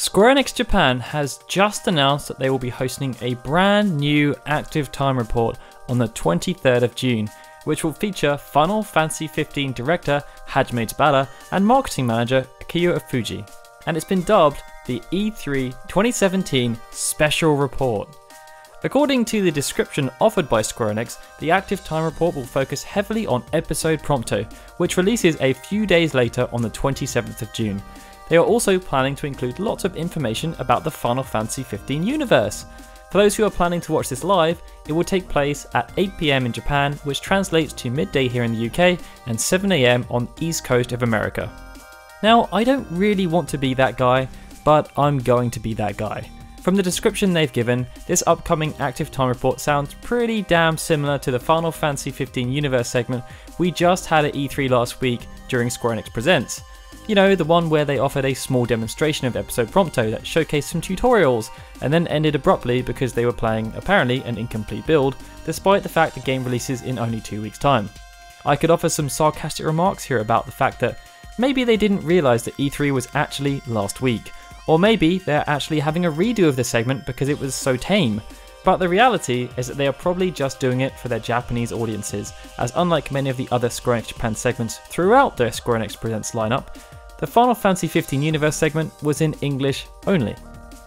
Square Enix Japan has just announced that they will be hosting a brand new active time report on the 23rd of June, which will feature Final Fantasy XV director Hajime Tabata and marketing manager Tabata and Ofuji, and it's been dubbed the E3 2017 Special Report. According to the description offered by Square Enix, the active time report will focus heavily on episode Prompto, which releases a few days later on the 27th of June. They are also planning to include lots of information about the Final Fantasy XV universe. For those who are planning to watch this live, it will take place at 8 PM in Japan, which translates to midday here in the UK and 7 AM on the East Coast of America. Now, I don't really want to be that guy, but I'm going to be that guy. From the description they've given, this upcoming active time report sounds pretty damn similar to the Final Fantasy XV universe segment we just had at E3 last week during Square Enix Presents. You know, the one where they offered a small demonstration of episode Prompto that showcased some tutorials, and then ended abruptly because they were playing, apparently, an incomplete build, despite the fact the game releases in only 2 weeks' time. I could offer some sarcastic remarks here about the fact that maybe they didn't realise that E3 was actually last week, or maybe they're actually having a redo of the segment because it was so tame. But the reality is that they are probably just doing it for their Japanese audiences, as unlike many of the other Square Enix Japan segments throughout their Square Enix Presents lineup, the Final Fantasy XV Universe segment was in English only.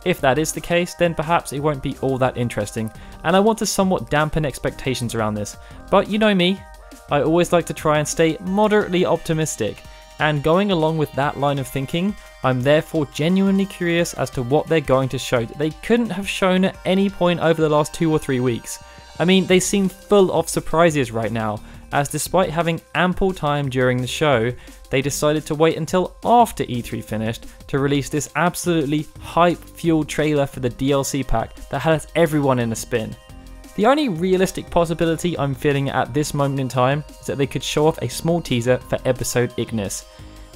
If that is the case, then perhaps it won't be all that interesting, and I want to somewhat dampen expectations around this, but you know me, I always like to try and stay moderately optimistic, and going along with that line of thinking, I'm therefore genuinely curious as to what they're going to show that they couldn't have shown at any point over the last 2 or 3 weeks. I mean, they seem full of surprises right now, as despite having ample time during the show, they decided to wait until after E3 finished to release this absolutely hype-fueled trailer for the DLC pack that has everyone in a spin. The only realistic possibility I'm feeling at this moment in time is that they could show off a small teaser for episode Ignis.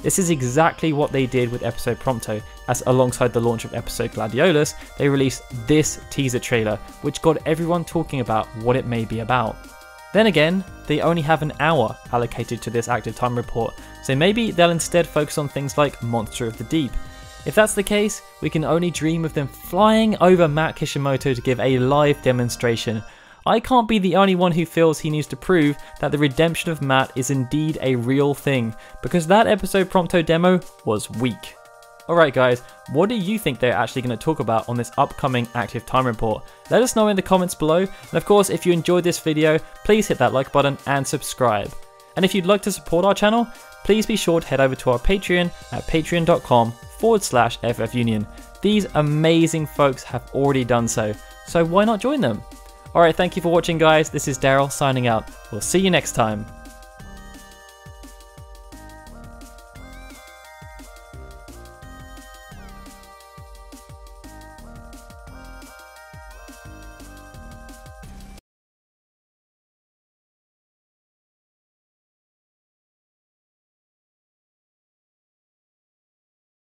This is exactly what they did with episode Prompto, as alongside the launch of episode Gladiolus, they released this teaser trailer, which got everyone talking about what it may be about. Then again, they only have an hour allocated to this active time report, so maybe they'll instead focus on things like Monster of the Deep. If that's the case, we can only dream of them flying over Matt Kishimoto to give a live demonstration. I can't be the only one who feels he needs to prove that the redemption of Matt is indeed a real thing, because that episode Prompto demo was weak. Alright guys, what do you think they're actually going to talk about on this upcoming active time report? Let us know in the comments below, and of course if you enjoyed this video, please hit that like button and subscribe. And if you'd like to support our channel, please be sure to head over to our Patreon at patreon.com/FFunion. These amazing folks have already done so why not join them? Alright, thank you for watching guys, this is Daryl signing out. We'll see you next time.